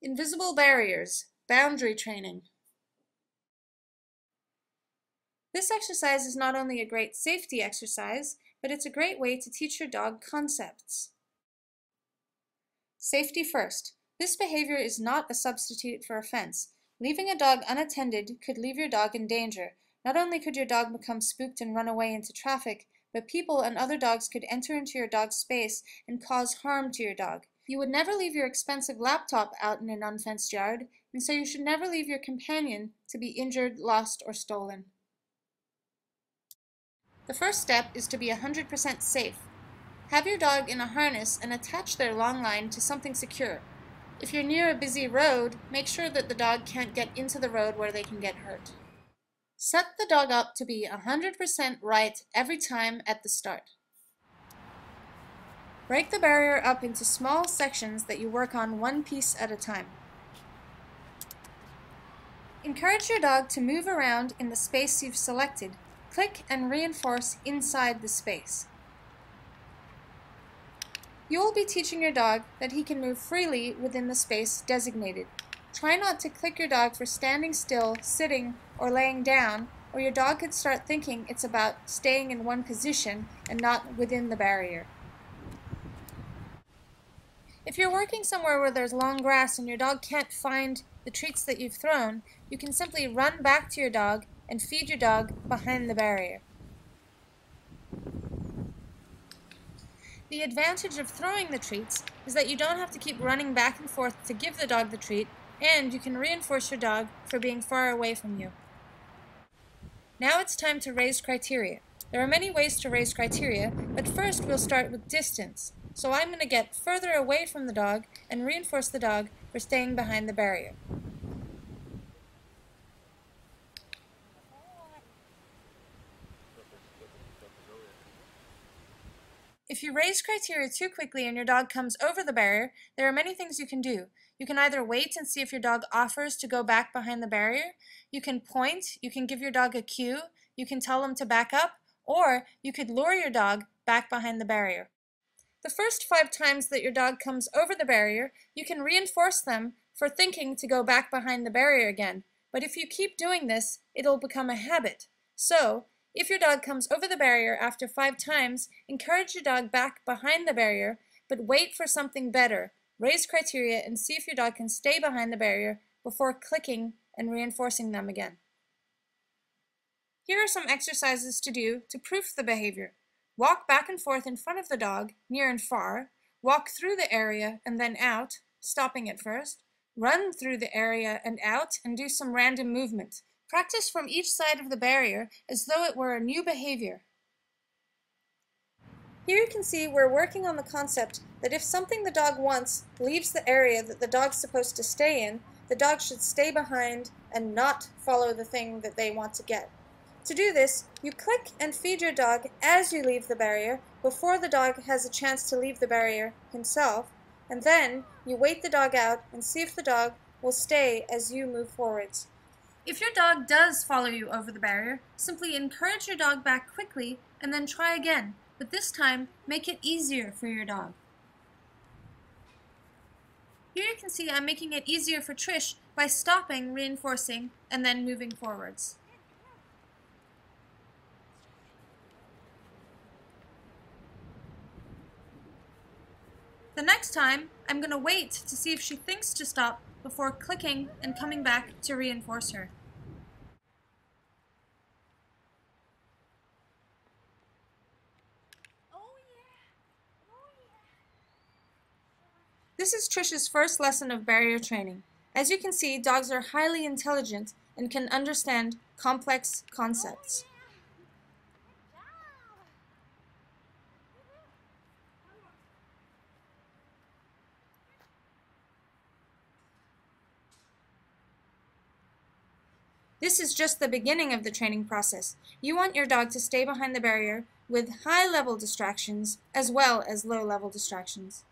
Invisible barriers, boundary training. This exercise is not only a great safety exercise, but it's a great way to teach your dog concepts. Safety first. This behavior is not a substitute for offense. Leaving a dog unattended could leave your dog in danger. Not only could your dog become spooked and run away into traffic, but people and other dogs could enter into your dog's space and cause harm to your dog. You would never leave your expensive laptop out in an unfenced yard, and so you should never leave your companion to be injured, lost, or stolen. The first step is to be 100% safe. Have your dog in a harness and attach their long line to something secure. If you're near a busy road, make sure that the dog can't get into the road where they can get hurt. Set the dog up to be 100% right every time at the start. Break the barrier up into small sections that you work on one piece at a time. Encourage your dog to move around in the space you've selected. Click and reinforce inside the space. You will be teaching your dog that he can move freely within the space designated. Try not to click your dog for standing still, sitting, or laying down, or your dog could start thinking it's about staying in one position and not within the barrier. If you're working somewhere where there's long grass and your dog can't find the treats that you've thrown, you can simply run back to your dog and feed your dog behind the barrier. The advantage of throwing the treats is that you don't have to keep running back and forth to give the dog the treat, and you can reinforce your dog for being far away from you. Now it's time to raise criteria. There are many ways to raise criteria, but first we'll start with distance. So I'm going to get further away from the dog and reinforce the dog for staying behind the barrier. If you raise criteria too quickly and your dog comes over the barrier, there are many things you can do. You can either wait and see if your dog offers to go back behind the barrier, you can point, you can give your dog a cue, you can tell them to back up, or you could lure your dog back behind the barrier. The first 5 times that your dog comes over the barrier, you can reinforce them for thinking to go back behind the barrier again. But if you keep doing this, it'll become a habit. So, if your dog comes over the barrier after 5 times, encourage your dog back behind the barrier, but wait for something better. Raise criteria and see if your dog can stay behind the barrier before clicking and reinforcing them again. Here are some exercises to do to proof the behavior. Walk back and forth in front of the dog, near and far. Walk through the area and then out, stopping at first. Run through the area and out and do some random movement. Practice from each side of the barrier as though it were a new behavior. Here you can see we're working on the concept that if something the dog wants leaves the area that the dog's supposed to stay in, the dog should stay behind and not follow the thing that they want to get. To do this, you click and feed your dog as you leave the barrier before the dog has a chance to leave the barrier himself, and then you wait the dog out and see if the dog will stay as you move forwards. If your dog does follow you over the barrier, simply encourage your dog back quickly and then try again, but this time make it easier for your dog. Here you can see I'm making it easier for Trish by stopping, reinforcing, and then moving forwards. The next time, I'm going to wait to see if she thinks to stop before clicking and coming back to reinforce her. This is Trish's first lesson of barrier training. As you can see, dogs are highly intelligent and can understand complex concepts. This is just the beginning of the training process. You want your dog to stay behind the barrier with high-level distractions as well as low-level distractions.